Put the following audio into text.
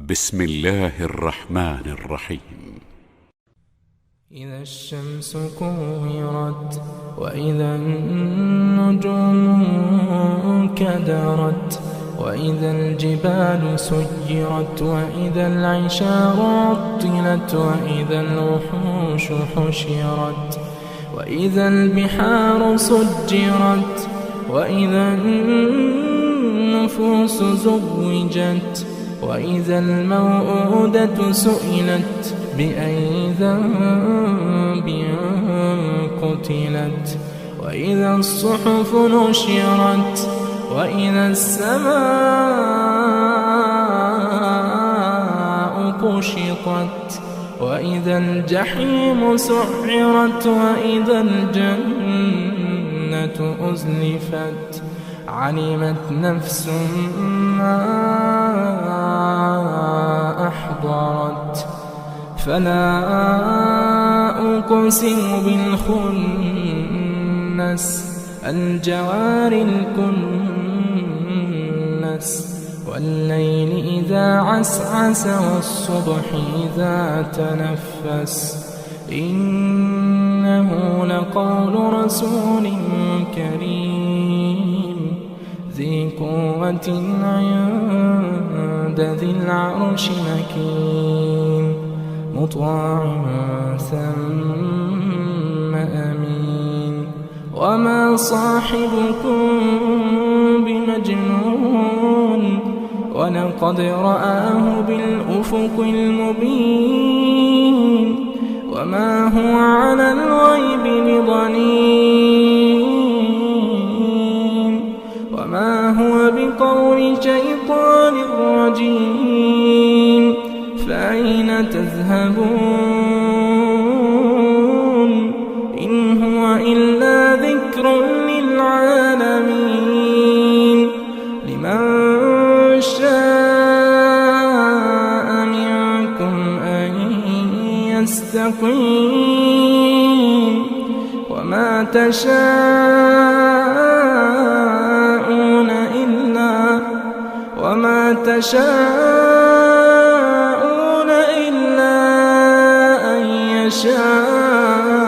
بسم الله الرحمن الرحيم. إذا الشمس كورت وإذا النجوم انكدرت وإذا الجبال سيرت وإذا العشار عطلت وإذا الوحوش حشرت وإذا البحار سجرت وإذا النفوس زوجت وإذا الموءودة سئلت بأي ذنب قتلت وإذا الصحف نشرت وإذا السماء كشطت وإذا الجحيم سعرت وإذا الجنة أزلفت علمت نفس ما أحضرت فلا أقسم بالخنس الجوار الكنس والليل إذا عسعس والصبح إذا تنفس إنه لقول رسول كريم ذي قوة عند ذي العرش مكين مطاع ثم أمين وما صاحبكم بمجنون ولقد رآه بالأفق المبين وما هو على الغيب بضنين وما هو بقول شيطان رجيم فأين تذهبون إن هو إلا ذكر للعالمين لمن شاء منكم أن يستقيم وما تشاءون إلا أن يشاء